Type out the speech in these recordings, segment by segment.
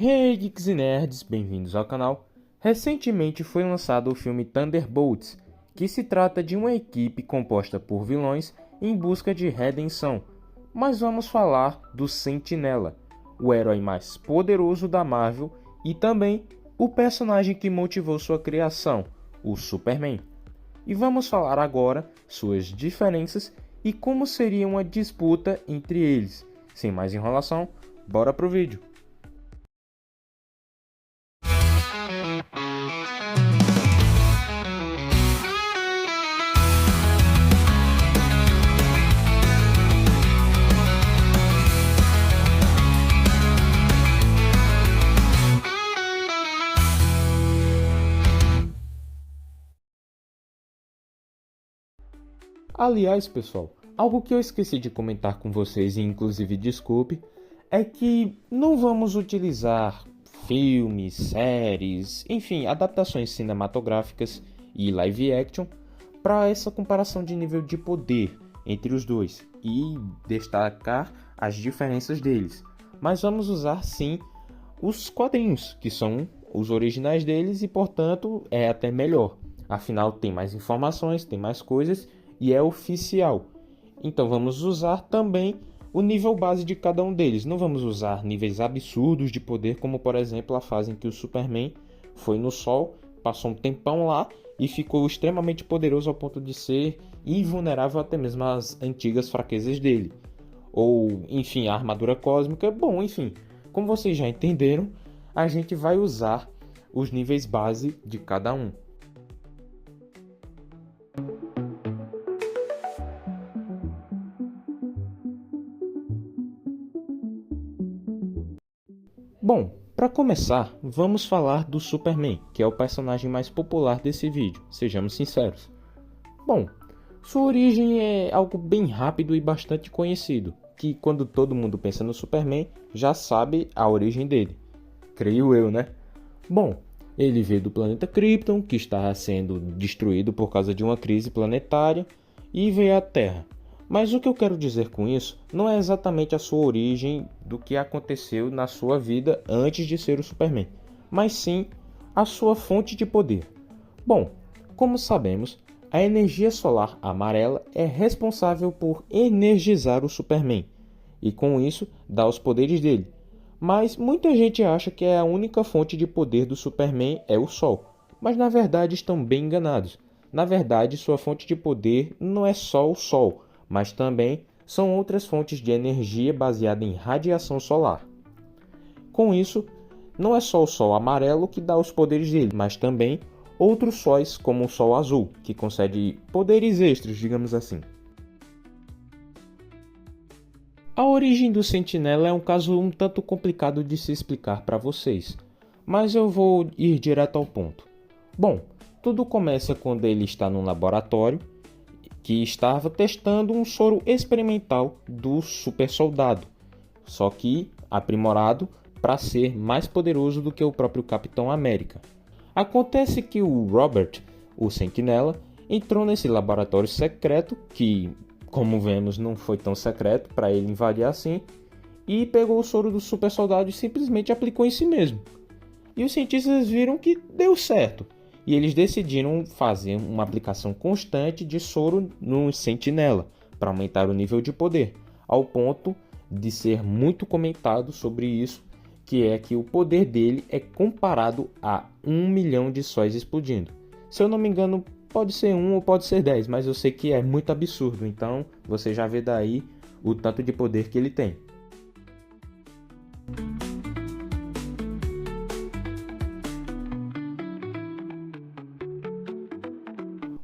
Hey Geeks e Nerds, bem-vindos ao canal. Recentemente foi lançado o filme Thunderbolts, que se trata de uma equipe composta por vilões em busca de redenção. Mas vamos falar do Sentinela, o herói mais poderoso da Marvel e também o personagem que motivou sua criação, o Superman. E vamos falar agora suas diferenças e como seria uma disputa entre eles. Sem mais enrolação, bora pro vídeo. Aliás, pessoal, algo que eu esqueci de comentar com vocês e inclusive desculpe, é que não vamos utilizar filmes, séries, enfim, adaptações cinematográficas e live action para essa comparação de nível de poder entre os dois e destacar as diferenças deles. Mas vamos usar sim os quadrinhos, que são os originais deles e portanto é até melhor. Afinal tem mais informações, tem mais coisas e é oficial. Então vamos usar também o nível base de cada um deles. Não vamos usar níveis absurdos de poder, como por exemplo a fase em que o Superman foi no Sol, passou um tempão lá e ficou extremamente poderoso ao ponto de ser invulnerável até mesmo às antigas fraquezas dele. Ou, enfim, a armadura cósmica. Bom, enfim, como vocês já entenderam, a gente vai usar os níveis base de cada um. Bom, para começar, vamos falar do Superman, que é o personagem mais popular desse vídeo, sejamos sinceros. Bom, sua origem é algo bem rápido e bastante conhecido, que quando todo mundo pensa no Superman, já sabe a origem dele. Creio eu, né? Bom, ele veio do planeta Krypton, que está sendo destruído por causa de uma crise planetária, e veio à Terra. Mas o que eu quero dizer com isso não é exatamente a sua origem do que aconteceu na sua vida antes de ser o Superman, mas sim a sua fonte de poder. Bom, como sabemos, a energia solar amarela é responsável por energizar o Superman e com isso dá os poderes dele. Mas muita gente acha que a única fonte de poder do Superman é o Sol, mas na verdade estão bem enganados. Na verdade, sua fonte de poder não é só o Sol, mas também são outras fontes de energia baseada em radiação solar. Com isso, não é só o Sol amarelo que dá os poderes dele, mas também outros sóis como o Sol azul, que concede poderes extras, digamos assim. A origem do Sentinela é um caso um tanto complicado de se explicar para vocês, mas eu vou ir direto ao ponto. Bom, tudo começa quando ele está num laboratório que estava testando um soro experimental do super soldado, só que aprimorado para ser mais poderoso do que o próprio Capitão América. Acontece que o Robert, o Sentinela, entrou nesse laboratório secreto, que, como vemos, não foi tão secreto para ele invadir assim, e pegou o soro do super soldado e simplesmente aplicou em si mesmo. E os cientistas viram que deu certo. E eles decidiram fazer uma aplicação constante de soro no Sentinela para aumentar o nível de poder, ao ponto de ser muito comentado sobre isso, que é que o poder dele é comparado a 1 milhão de sóis explodindo. Se eu não me engano, pode ser 1 ou pode ser 10, mas eu sei que é muito absurdo, então você já vê daí o tanto de poder que ele tem.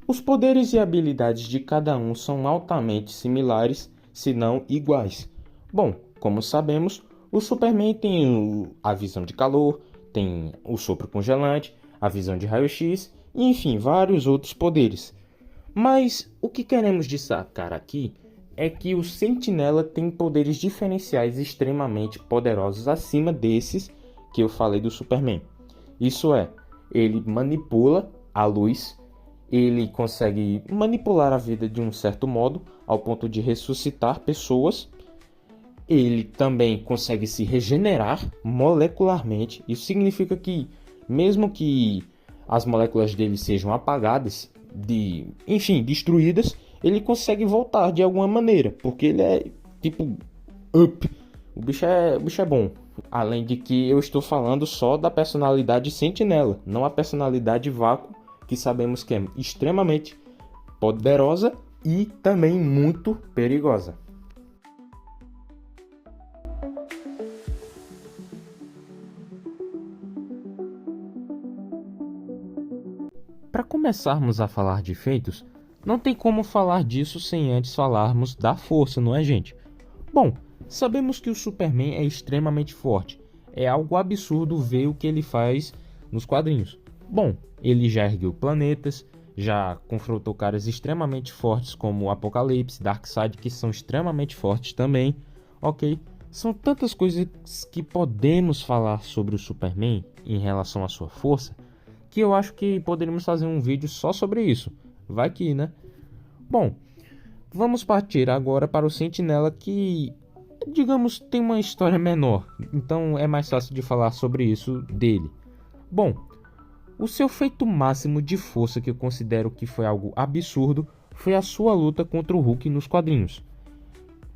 Os poderes e habilidades de cada um são altamente similares, se não iguais. Bom, como sabemos, o Superman tem a visão de calor, tem o sopro congelante, a visão de raio-x e enfim, vários outros poderes. Mas o que queremos destacar aqui é que o Sentinela tem poderes diferenciais extremamente poderosos acima desses que eu falei do Superman. Isso é, ele manipula a luz. Ele consegue manipular a vida de um certo modo, ao ponto de ressuscitar pessoas. Ele também consegue se regenerar molecularmente. Isso significa que, mesmo que as moléculas dele sejam apagadas, enfim, destruídas, ele consegue voltar de alguma maneira, porque ele é tipo up. O bicho é bom. Além de que eu estou falando só da personalidade Sentinela, não a personalidade Vácuo, que sabemos que é extremamente poderosa e também muito perigosa. Para começarmos a falar de feitos, não tem como falar disso sem antes falarmos da força, não é, gente? Bom, sabemos que o Superman é extremamente forte. É algo absurdo ver o que ele faz nos quadrinhos. Bom, ele já ergueu planetas, já confrontou caras extremamente fortes como o Apocalipse, Darkseid, que são extremamente fortes também, ok? São tantas coisas que podemos falar sobre o Superman em relação à sua força, que eu acho que poderíamos fazer um vídeo só sobre isso. Vai que, né? Bom, vamos partir agora para o Sentinela, que, digamos, tem uma história menor, então é mais fácil de falar sobre isso dele. Bom, o seu feito máximo de força, que eu considero que foi algo absurdo, foi a sua luta contra o Hulk nos quadrinhos.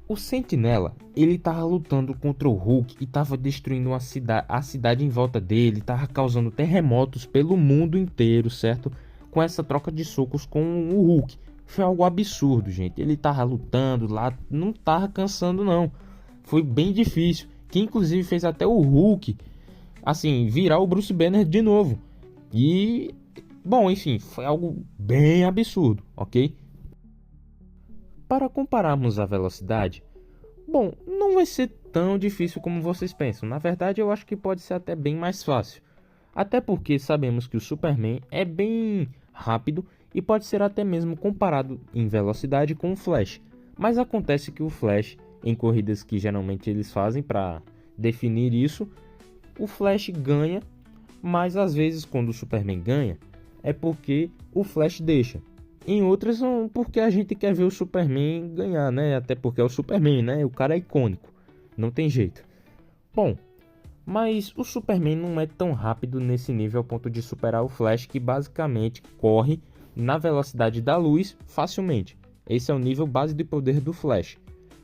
O Sentinela, ele tava lutando contra o Hulk e tava destruindo a cidade em volta dele, tava causando terremotos pelo mundo inteiro, certo? Com essa troca de socos com o Hulk. Foi algo absurdo, gente. Ele tava lutando lá, não tava cansando não. Foi bem difícil, que inclusive fez até o Hulk, assim, virar o Bruce Banner de novo. E, bom, enfim, foi algo bem absurdo, ok? Para compararmos a velocidade, bom, não vai ser tão difícil como vocês pensam. Na verdade, eu acho que pode ser até bem mais fácil. Até porque sabemos que o Superman é bem rápido e pode ser até mesmo comparado em velocidade com o Flash. Mas acontece que o Flash, em corridas que geralmente eles fazem para definir isso, o Flash ganha, mas às vezes quando o Superman ganha é porque o Flash deixa. Em outras são porque a gente quer ver o Superman ganhar, né? Até porque é o Superman, né? O cara é icônico, não tem jeito. Bom, mas o Superman não é tão rápido nesse nível ao ponto de superar o Flash, que basicamente corre na velocidade da luz facilmente. Esse é o nível base de poder do Flash.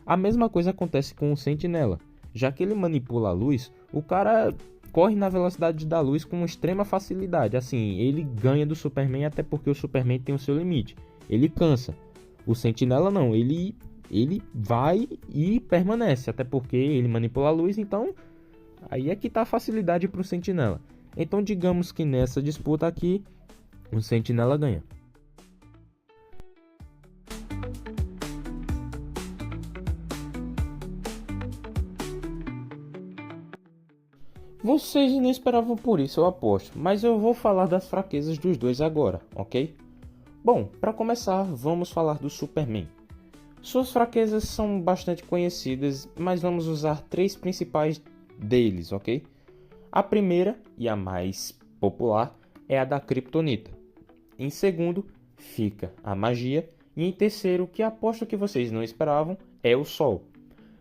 A mesma coisa acontece com o Sentinela. Já que ele manipula a luz, o cara corre na velocidade da luz com extrema facilidade. Assim, ele ganha do Superman até porque o Superman tem o seu limite. Ele cansa. O Sentinela não, ele vai e permanece, até porque ele manipula a luz, então aí é que tá a facilidade para o Sentinela. Então digamos que nessa disputa aqui, o Sentinela ganha. Vocês não esperavam por isso, eu aposto, mas eu vou falar das fraquezas dos dois agora, ok? Bom, para começar, vamos falar do Superman. Suas fraquezas são bastante conhecidas, mas vamos usar três principais deles, ok? A primeira, e a mais popular, é a da Kryptonita. Em segundo, fica a magia. E em terceiro, que aposto que vocês não esperavam, é o Sol.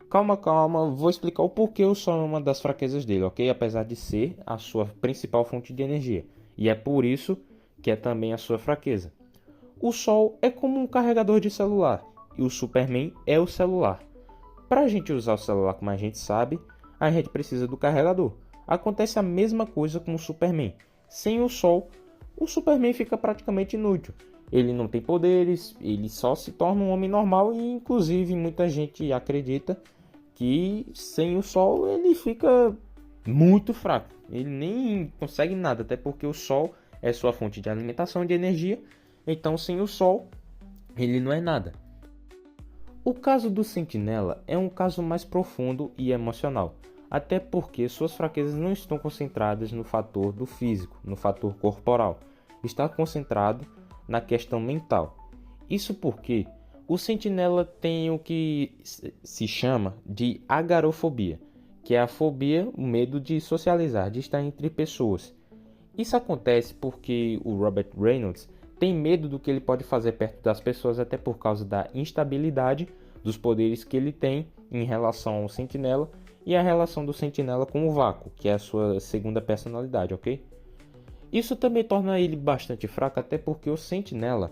Calma, vou explicar o porquê o Sol é uma das fraquezas dele, ok? Apesar de ser a sua principal fonte de energia. E é por isso que é também a sua fraqueza. O Sol é como um carregador de celular e o Superman é o celular. Para a gente usar o celular como a gente sabe, a gente precisa do carregador. Acontece a mesma coisa com o Superman. Sem o Sol, o Superman fica praticamente inútil. Ele não tem poderes, ele só se torna um homem normal e inclusive muita gente acredita que sem o Sol ele fica muito fraco. Ele nem consegue nada, até porque o Sol é sua fonte de alimentação de energia. Então sem o Sol ele não é nada. O caso do Sentinela é um caso mais profundo e emocional, até porque suas fraquezas não estão concentradas no fator do físico, no fator corporal. Está concentrado na questão mental. Isso porque o Sentinela tem o que se chama de agorafobia, que é a fobia, o medo de socializar, de estar entre pessoas. Isso acontece porque o Robert Reynolds tem medo do que ele pode fazer perto das pessoas, até por causa da instabilidade, dos poderes que ele tem em relação ao Sentinela e a relação do Sentinela com o Vácuo, que é a sua segunda personalidade, ok? Isso também torna ele bastante fraco, até porque o Sentinela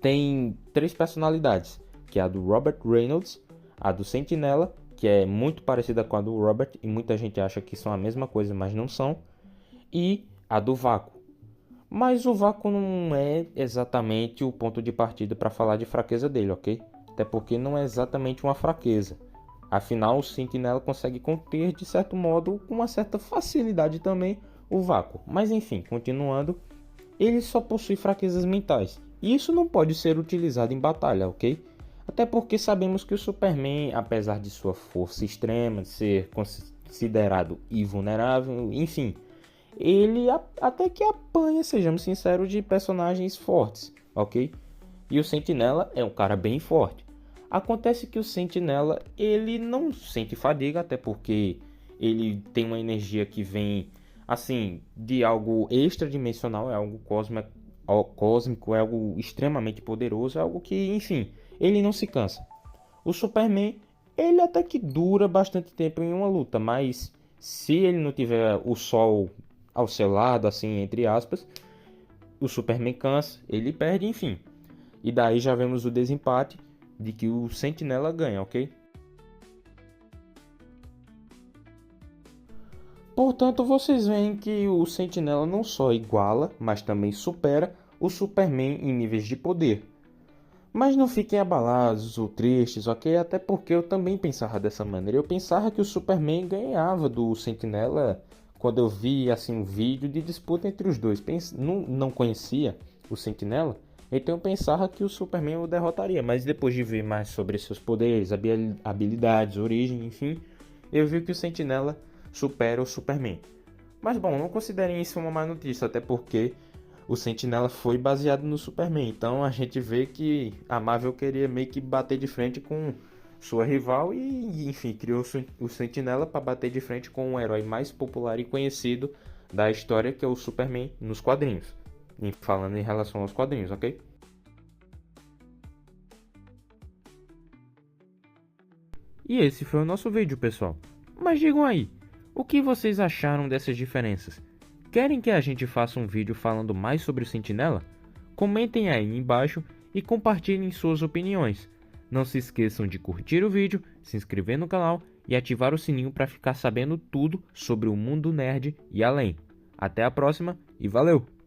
tem três personalidades, que é a do Robert Reynolds, a do Sentinela, que é muito parecida com a do Robert e muita gente acha que são a mesma coisa, mas não são, e a do Vácuo. Mas o Vácuo não é exatamente o ponto de partida para falar de fraqueza dele, ok? Até porque não é exatamente uma fraqueza. Afinal, o Sentinela consegue conter, de certo modo, com uma certa facilidade também, o Vácuo. Mas enfim, continuando, ele só possui fraquezas mentais. E isso não pode ser utilizado em batalha, ok? Até porque sabemos que o Superman, apesar de sua força extrema, de ser considerado invulnerável, enfim, ele até que apanha, sejamos sinceros, de personagens fortes, ok? E o Sentinela é um cara bem forte. Acontece que o Sentinela, ele não sente fadiga, até porque ele tem uma energia que vem, assim, de algo extradimensional, é algo cósmico, é algo extremamente poderoso, é algo que, enfim, ele não se cansa. O Superman, ele até que dura bastante tempo em uma luta, mas se ele não tiver o sol ao seu lado, assim, entre aspas, o Superman cansa, ele perde, enfim. E daí já vemos o desempate de que o Sentinela ganha, ok? Portanto, vocês veem que o Sentinela não só iguala, mas também supera o Superman em níveis de poder. Mas não fiquem abalados ou tristes, ok? Até porque eu também pensava dessa maneira. Eu pensava que o Superman ganhava do Sentinela quando eu vi assim um vídeo de disputa entre os dois. Não conhecia o Sentinela, então eu pensava que o Superman o derrotaria. Mas depois de ver mais sobre seus poderes, habilidades, origem, enfim, eu vi que o Sentinela supera o Superman. Mas bom, não considerem isso uma má notícia, até porque o Sentinela foi baseado no Superman. Então a gente vê que a Marvel queria meio que bater de frente com sua rival e enfim, criou o Sentinela para bater de frente com o herói mais popular e conhecido da história, que é o Superman nos quadrinhos. E falando em relação aos quadrinhos, ok? E esse foi o nosso vídeo, pessoal. Mas digam aí, o que vocês acharam dessas diferenças? Querem que a gente faça um vídeo falando mais sobre o Sentinela? Comentem aí embaixo e compartilhem suas opiniões. Não se esqueçam de curtir o vídeo, se inscrever no canal e ativar o sininho para ficar sabendo tudo sobre o mundo nerd e além. Até a próxima e valeu!